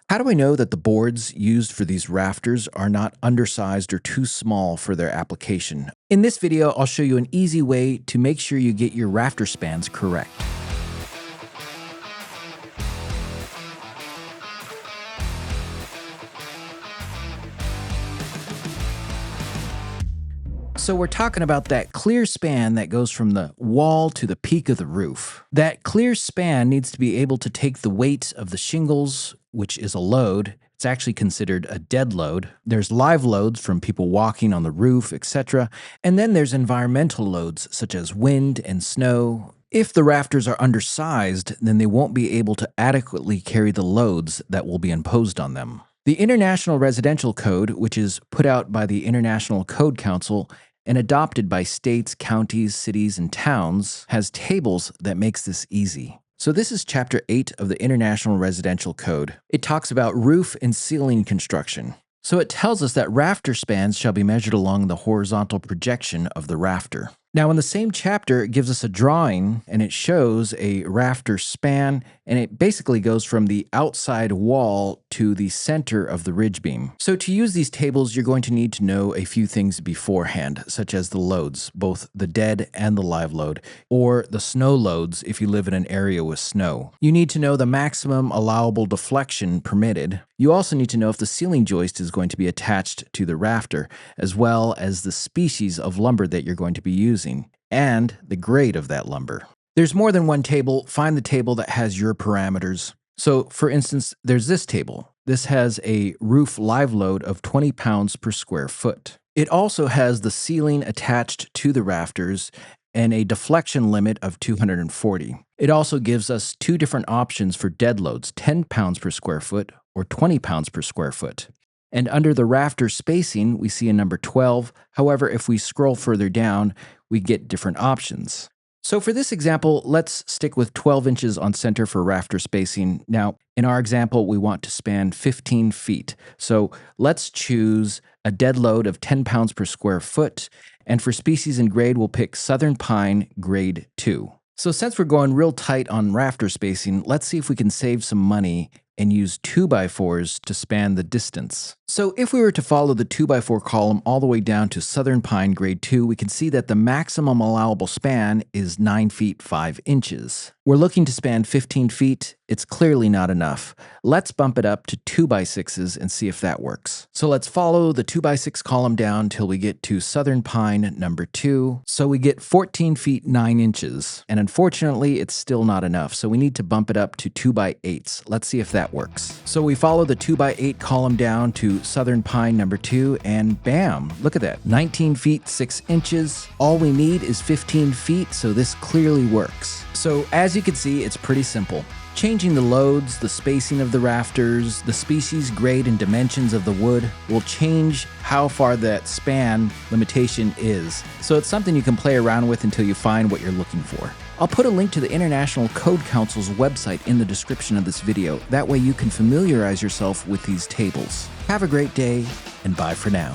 How do I know that the boards used for these rafters are not undersized or too small for their application? In this video, I'll show you an easy way to make sure you get your rafter spans correct. So we're talking about that clear span that goes from the wall to the peak of the roof. That clear span needs to be able to take the weight of the shingles, which is a load. It's actually considered a dead load. There's live loads from people walking on the roof, etc. And then there's environmental loads such as wind and snow. If the rafters are undersized, then they won't be able to adequately carry the loads that will be imposed on them. The International Residential Code, which is put out by the International Code Council and adopted by states, counties, cities, and towns, has tables that makes this easy. So this is Chapter 8 of the International Residential Code. It talks about roof and ceiling construction. So it tells us that rafter spans shall be measured along the horizontal projection of the rafter. Now in the same chapter, it gives us a drawing and it shows a rafter span, and it basically goes from the outside wall to the center of the ridge beam. So to use these tables, you're going to need to know a few things beforehand, such as the loads, both the dead and the live load, or the snow loads if you live in an area with snow. You need to know the maximum allowable deflection permitted. You also need to know if the ceiling joist is going to be attached to the rafter, as well as the species of lumber that you're going to be using, and the grade of that lumber. There's more than one table. Find the table that has your parameters. So, for instance, there's this table. This has a roof live load of 20 pounds per square foot. It also has the ceiling attached to the rafters and a deflection limit of 240. It also gives us two different options for dead loads, 10 pounds per square foot or 20 pounds per square foot. And under the rafter spacing, we see a number 12. However, if we scroll further down, we get different options. So for this example, let's stick with 12 inches on center for rafter spacing. Now, in our example, we want to span 15 feet. So let's choose a dead load of 10 pounds per square foot. And for species and grade, we'll pick Southern Pine Grade 2. So since we're going real tight on rafter spacing, let's see if we can save some money and use 2x4s to span the distance. So if we were to follow the 2x4 column all the way down to Southern Pine Grade 2, we can see that the maximum allowable span is 9 feet 5 inches. We're looking to span 15 feet. It's clearly not enough. Let's bump it up to 2x6s and see if that works. So let's follow the 2x6 column down till we get to Southern Pine number 2. So we get 14 feet 9 inches. And unfortunately, it's still not enough. So we need to bump it up to 2x8s. Let's see if that works. So we follow the 2x8 column down to Southern Pine number 2, and bam, look at that, 19 feet 6 inches. All we need is 15 feet, so this clearly works. So as you can see, it's pretty simple. Changing the loads, the spacing of the rafters, the species, grade, and dimensions of the wood will change how far that span limitation is. So it's something you can play around with until you find what you're looking for. I'll put a link to the International Code Council's website in the description of this video. That way you can familiarize yourself with these tables. Have a great day, and bye for now.